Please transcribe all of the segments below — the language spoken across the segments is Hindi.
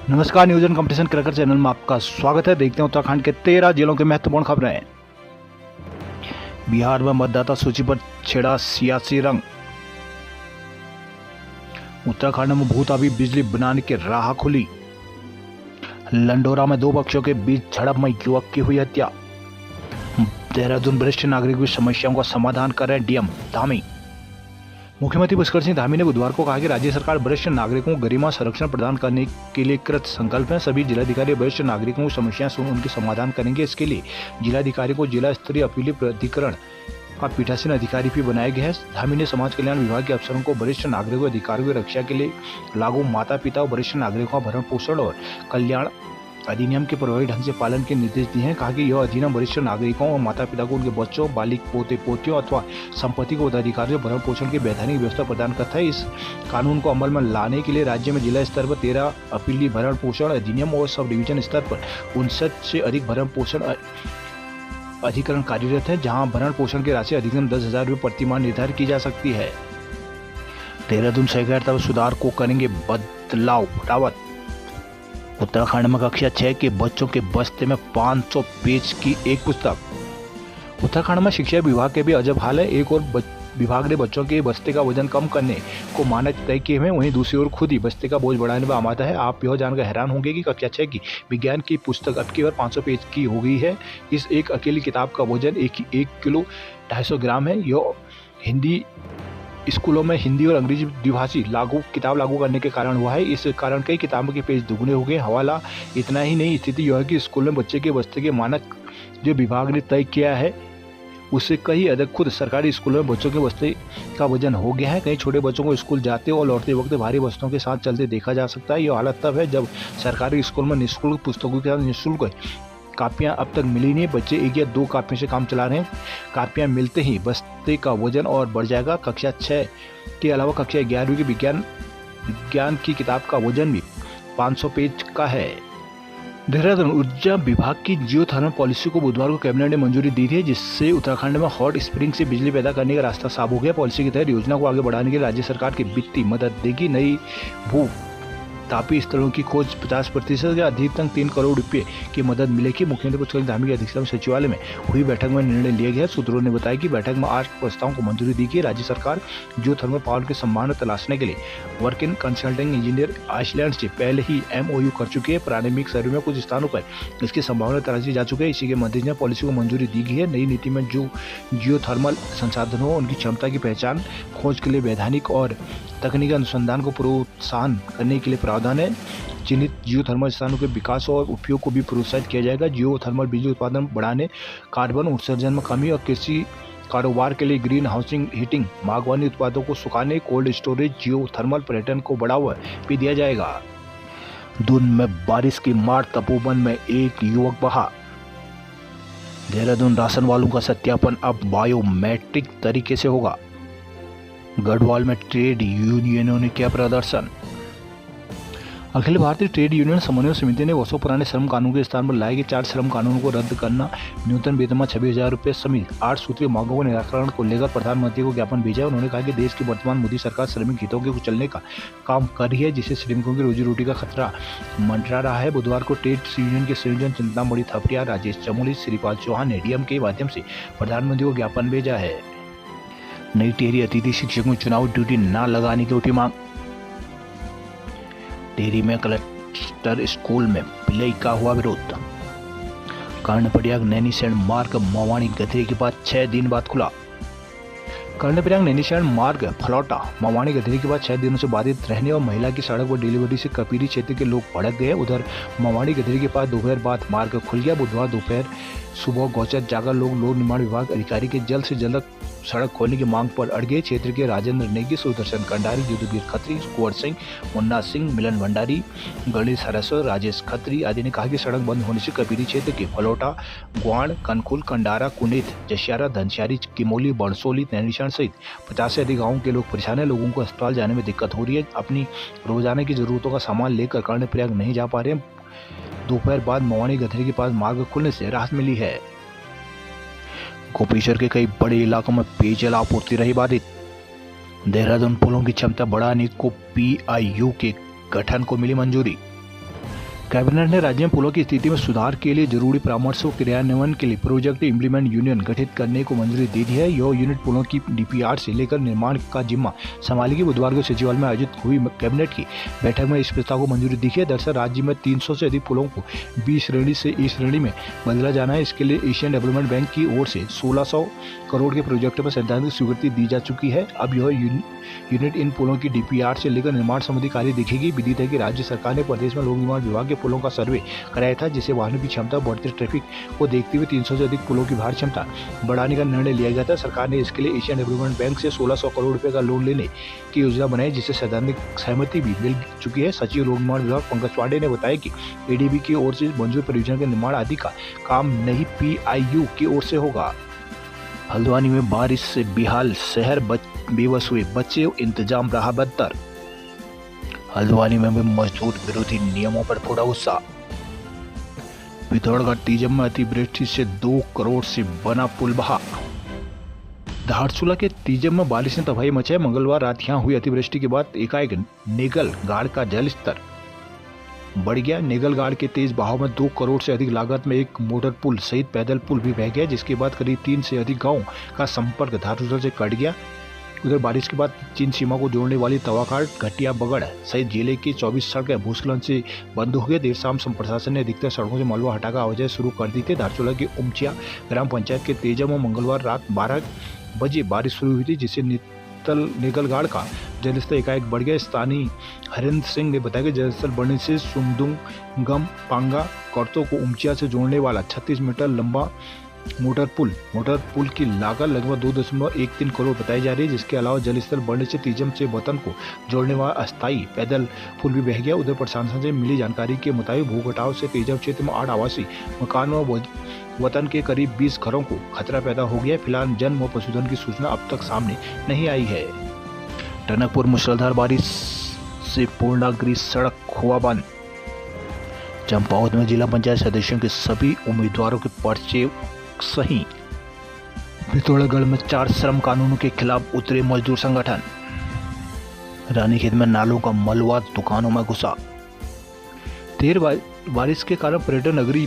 नमस्कार, news and competition cracker channel में आपका स्वागत है। देखते हैं उत्तराखंड के 13 जिलों के महत्वपूर्ण खबरें। बिहार में मतदाता सूची पर छिड़ा सियासी रंग। उत्तराखंड में भूताबी बिजली बनाने की राह खुली। लंडोरा में दो पक्षों के बीच झड़प में युवक की हुई हत्या। देहरादून वरिष्ठ नागरिकों की समस्याओं का समाधान करें डीएम धामी। मुख्यमंत्री पुष्कर सिंह धामी ने बुधवार को कहा कि राज्य सरकार वरिष्ठ नागरिकों को गरिमा संरक्षण प्रदान करने के लिए कृत संकल्प है। सभी जिलाधिकारी वरिष्ठ नागरिकों की समस्याएं सुन उनके समाधान करेंगे। इसके लिए जिलाधिकारी को जिला स्तरीय अपीली प्राधिकरण का पीठासीन अधिकारी भी बनाया गया है। धामी ने समाज कल्याण विभाग के अफसरों को वरिष्ठ नागरिकों अधिकारियों की रक्षा के लिए लागू माता पिता और वरिष्ठ नागरिकों का भरण पोषण और कल्याण अधिनियम के प्रभावी ढंग से पालन के निर्देश दिए हैं। कहा कि यह अधिनियम वरिष्ठ नागरिकों और माता पिता को उनके बच्चों, बालिक, पोते पोतियों अथवा संपत्ति को उत्तराधिकारियों भरण पोषण की वैधानिक व्यवस्था प्रदान करता है। इस कानून को अमल में लाने के लिए राज्य में जिला स्तर पर 13 अपीली भरण पोषण अधिनियम और सब डिवीजन स्तर पर 59 से अधिक भरण पोषण अधिकरण कार्यरत है, जहां भरण पोषण की राशि अधिकतम 10,000 रुपये प्रति माह निर्धारित की जा सकती है। देहरादून सहकारिता सुधार को करेंगे बदलाव, रावत। उत्तराखंड में कक्षा 6 के बच्चों के बस्ते में 500 पेज की एक पुस्तक। उत्तराखंड में शिक्षा विभाग के भी अजब हाल है। एक और विभाग ने बच्चों के बस्ते का वजन कम करने को मानक तय किए हैं, वहीं दूसरी ओर खुद ही बस्ते का बोझ बढ़ाने में आमादा है। आप यह जानकर हैरान होंगे कि कक्षा 6 की विज्ञान की पुस्तक अब केवल 500 पेज की हो गई है। इस एक अकेली किताब का वजन 1 किलो 250 ग्राम है। यह हिंदी स्कूलों में हिंदी और अंग्रेजी द्विभाषी किताब लागू करने के कारण हुआ है। इस कारण कई किताबों के पेज दुगने हो गए। हवाला इतना ही नहीं, स्थिति यह है कि स्कूल में बच्चे के बस्ते के मानक जो विभाग ने तय किया है उससे कहीं अधिक खुद सरकारी स्कूलों में बच्चों के बस्ते का वजन हो गया है। कई छोटे बच्चों को स्कूल जाते और लौटते वक्त भारी बस्तों के साथ चलते देखा जा सकता है। यह हालत तब है जब सरकारी स्कूल में निःशुल्क पुस्तकों के साथ निःशुल्क कापियां अब तक मिली नहीं। बच्चे 1 या 2 कापियों से काम चला रहे हैं। कापियां मिलते ही बस्ते का वजन और बढ़ जाएगा। कक्षा 6 के अलावा कक्षा 11वीं की विज्ञान की किताब का वजन भी 500 पेज का है। देहरादून ऊर्जा विभाग की जियो थर्मल पॉलिसी को बुधवार को कैबिनेट ने मंजूरी दी थी, जिससे उत्तराखंड में हॉट स्प्रिंग से बिजली पैदा करने का रास्ता साफ हो गया। पॉलिसी के तहत योजना को आगे बढ़ाने के लिए राज्य सरकार की वित्तीय मदद देगी। नई भू तापी स्थलों की खोज 50% या अधिकतम 3 करोड़ रुपए की मदद मिलेगी। मुख्यमंत्री पुष्कर सिंह धामी की अध्यक्षता में सचिवालय में हुई बैठक में निर्णय लिया गया। सूत्रों ने बताया कि बैठक में 8 प्रस्तावों को मंजूरी दी गई। राज्य सरकार जियो थर्मल पावर की संभावना तलाशने के लिए वर्किंग कंसल्टिंग इंजीनियर आइसलैंड से पहले ही MOU कर चुकी है। प्रारंभिक सर्वे में कुछ स्थानों पर इसकी संभावना तलाशी जा चुकी है। इसी के मद्देनजर पॉलिसी को मंजूरी दी गई है। नई नीति में जो जियो थर्मल संसाधनों उनकी क्षमता की पहचान, खोज के लिए वैधानिक और तकनीकी अनुसंधान को प्रोत्साहन करने के लिए प्रावधान है। चिन्हित जियो थर्मल स्थानों के विकास और उपयोग को भी प्रोत्साहित किया जाएगा। जियो थर्मल बिजली उत्पादन बढ़ाने, कार्बन उत्सर्जन में कमी और कृषि कारोबार के लिए ग्रीन हाउसिंग हीटिंग, बागवानी उत्पादों को सुखाने, कोल्ड स्टोरेज, जियो थर्मल पर्यटन को बढ़ावा भी दिया जाएगा। दून में बारिश की मार, तपोवन में एक युवक बहा। देहरादून राशन वालों का सत्यापन अब बायोमेट्रिक तरीके से होगा। गढ़वाल में ट्रेड यूनियनों ने किया प्रदर्शन। अखिल भारतीय ट्रेड यूनियन समन्वय समिति ने वर्षों पुराने श्रम कानून के स्थान पर लाए गए 4 श्रम कानूनों को रद्द करना, न्यूनतम वेतन 26,000 रुपये समेत 8 सूत्रीय मांगों के निराकरण को लेकर प्रधानमंत्री को ज्ञापन भेजा। उन्होंने कहा कि देश की वर्तमान मोदी सरकार श्रमिक हितों के कुचलने का काम कर रही है, जिससे श्रमिकों की रोजी रोटी का खतरा मंडरा रहा है। बुधवार को ट्रेड यूनियन के संयोजन चिंतामणि थपड़िया, राजेश चमोली, श्रीपाल चौहान ने डीएम के माध्यम से प्रधानमंत्री को ज्ञापन भेजा है। नई टिहरी अतिथि शिक्षकों को चुनाव ड्यूटी न लगाने की उठी मांग। टिहरी में क्लस्टर स्कूल में विलय का हुआ विरोध। कर्णप्रयाग नैनीसैण मार्ग मवानी गधरे के बाद 6 दिन बाद खुला। कर्णप्रयाग नैनीसैण मार्ग फलौटा मवानी गधरे के बाद 6 दिनों से बाधित रहने और महिला की सड़क पर डिलीवरी से कपीरी क्षेत्र के लोग भड़क गए। उधर मवानी गधरे के पास दोपहर बाद मार्ग खुल गया। बुधवार दोपहर सुबह गौचर जाकर लोग निर्माण विभाग अधिकारी के जल्द से जल्द सड़क खोलने की मांग पर अड़ गए। क्षेत्र के राजेंद्र नेगी, सुदर्शन कंडारी, युद्धवीर खत्री, कुंवर सिंह, मुन्ना सिंह, मिलन भंडारी, गणेश हरसर, राजेश खत्री आदि ने कहा कि सड़क बंद होने से कपीरी क्षेत्र के फलोटा, ग्वाण, कनकुल, कंडारा, कुनेत, जशियारा, धनसियारी, किमोली, बड़सोली, नैनीसैण सहित 50 से अधिक गाँव के लोग परेशान हैं। लोगों को अस्पताल जाने में दिक्कत हो रही है। अपनी रोजाना की जरूरतों का सामान लेकर कर्णप्रयाग नहीं जा पा रहे हैं। दोपहर बाद मवानी गधरे के पास मार्ग खुलने से राहत मिली है। गोपेश्वर के कई बड़े इलाकों में पेयजल आपूर्ति रही बाधित। देहरादून पुलों की क्षमता बढ़ाने को PIU के गठन को मिली मंजूरी। कैबिनेट ने राज्य में पुलों की स्थिति में सुधार के लिए जरूरी परामर्श और क्रियान्वयन के लिए प्रोजेक्ट इम्प्लीमेंट यूनियन गठित करने को मंजूरी दे दी है। यह यूनिट पुलों की डीपीआर से लेकर निर्माण का जिम्मा संभालेगी। बुधवार को सचिवालय में आयोजित हुई कैबिनेट की बैठक में इस प्रस्ताव को मंजूरी दी है। दरअसल राज्य में 300 से अधिक पुलों को बी श्रेणी से ई श्रेणी में बदला जाना है। इसके लिए एशियन डेवलपमेंट बैंक की ओर से 1600 करोड़ के प्रोजेक्ट पर सैद्धांतिक स्वीकृति दी जा चुकी है। अब यह यूनिट इन पुलों की डीपीआर से लेकर निर्माण संबंधी कार्य देखेगी। विदित है कि राज्य सरकार ने प्रदेश में लोक निर्माण विभाग के पुलों का सर्वे कराया था, जिससे वाहनों की क्षमता बढ़ते ट्रैफिक को देखते हुए 300 से अधिक पुलों की भार क्षमता बढ़ाने का निर्णय लिया गया था। सरकार ने इसके लिए एशियन डेवलपमेंट बैंक से 1600 करोड़ रुपए का लोन लेने की योजना बनाई, जिससे सैद्धांतिक सहमति भी मिल चुकी है। सचिव लोक निर्माण विभाग पंकज पांडे ने बताया कि एडीबी की ओर से मंजूर परियोजना के निर्माण आदि का काम नहीं पीआईयू की ओर से होगा। हल्द्वानी में बारिश से बेहाल शहर बेबस हुए बच्चे, इंतजाम रहा बदतर। हल्द्वानी में भी मजदूर विरोधी नियमों पर फोड़ा गुस्सा। पिथौरागढ़ तीजम में अतिवृष्टि से 2 करोड़ से बना पुल बहा। धारचूला के तीजम में बारिश ने तबाही मचाई। मंगलवार रात यहां हुई अतिवृष्टि के बाद एकाएक नेगल गाड़ का जल स्तर बढ़ गया। नेगल गाड़ के तेज बहाव में 2 करोड़ से अधिक लागत में एक मोटर पुल सहित पैदल पुल भी बह गया, जिसके बाद करीब 3 से अधिक गांवों का संपर्क धारचूला से कट गया। उधर बारिश के बाद चीन सीमा को जोड़ने वाली तवाघाट, घटिया बगड़ सहित जिले की 24 सड़कें भूस्खलन से बंद हो गई। देर शाम प्रशासन ने अधिकतर सड़कों से मलबा हटाकर आवाजाही शुरू कर दी थी। धारचूला की उमचिया ग्राम पंचायत के तेजम में मंगलवार रात 12 बजे बारिश शुरू हुई थी, जिससे नेगलगाड़ का जलस्तर एकाएक बढ़ गया। स्थानीय हरेंद्र सिंह ने बताया कि जलस्तर बढ़ने से सुमदुंगम पांगा कर्तो को उमचिया से जोड़ने वाला 36 मीटर लंबा मोटर पुल की लागत लगभग 2.13 करोड़ बताई जा रही है। जिसके अलावा जलस्तर बढ़ने से तीजम से वतन को जोड़ने वाला अस्थायी पैदल पुल भी बह गया। उधर प्रशासन से मिली जानकारी के मुताबिक भूकटाव से तीजम क्षेत्र में 8 आवासीय मकानों व वतन के करीब 20 घरों को खतरा पैदा हो गया। फिलहाल जन व पशुधन की सूचना अब तक सामने नहीं आई है। टनकपुर मुसलधार बारिश से पूर्णागिरि सड़क हुआ बंद। चंपावत में जिला पंचायत सदस्यों के सभी उम्मीदवारों के पर्चे सही। पिथौरागढ़ में 4 श्रम कानूनों के खिलाफ उतरे मजदूर संगठन। रानीखेत में नालों का मलबा दुकानों में घुसा। देर बारिश के कारण पर्यटन नगरी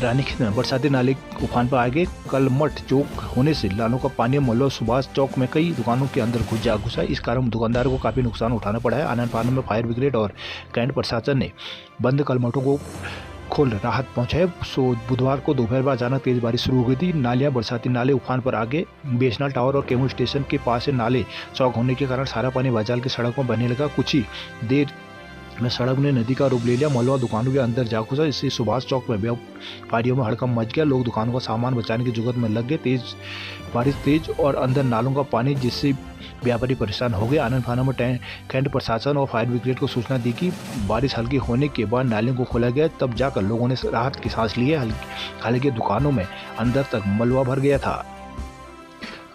रानीखेत में बरसाती नाले उफान पर आ गए। कलमठ चौक होने से नालों का पानी मलबा सुभाष चौक में कई दुकानों के अंदर घुसा। इस कारण दुकानदारों को काफी नुकसान उठाना पड़ा है। आनंद फानन में फायर ब्रिगेड और कैंट प्रशासन ने बंद कलमठों को खोल राहत पहुंचाए। बुधवार को दोपहर बाद अचानक तेज बारिश शुरू हो गई थी। नालियां बरसाती नाले उफान पर आ गए। बेसनाल टावर और केमू स्टेशन के पास से नाले चौक होने के कारण सारा पानी बाजार की सड़क में बहने लगा। कुछ ही देर में सड़क ने नदी का रूप ले लिया। मलबा दुकानों के अंदर जा घुसा। इससे सुभाष चौक में व्यापारियों में हड़कंप मच गया। लोग दुकानों का सामान बचाने की जुगत में लग गए। बारिश तेज और अंदर नालों का पानी, जिससे व्यापारी परेशान हो गए। आनंद फानन में कैंट प्रशासन और फायर ब्रिगेड को सूचना दी कि बारिश हल्की होने के बाद नालियों को खोला गया। तब जाकर लोगों ने राहत की सांस ली है। हालांकि दुकानों में अंदर तक मलबा भर गया था।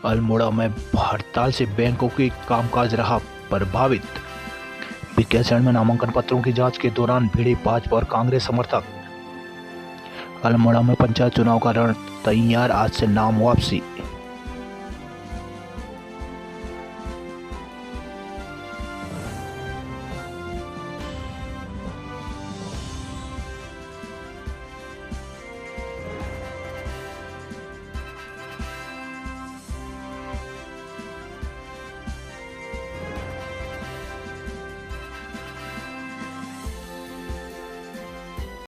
अल्मोड़ा में हड़ताल से बैंकों के कामकाज रहा प्रभावित। बीकानेर में नामांकन पत्रों की जांच के दौरान भिड़े भाजपा और कांग्रेस समर्थक। अल्मोड़ा में पंचायत चुनाव का रण तैयार, आज से नाम वापसी।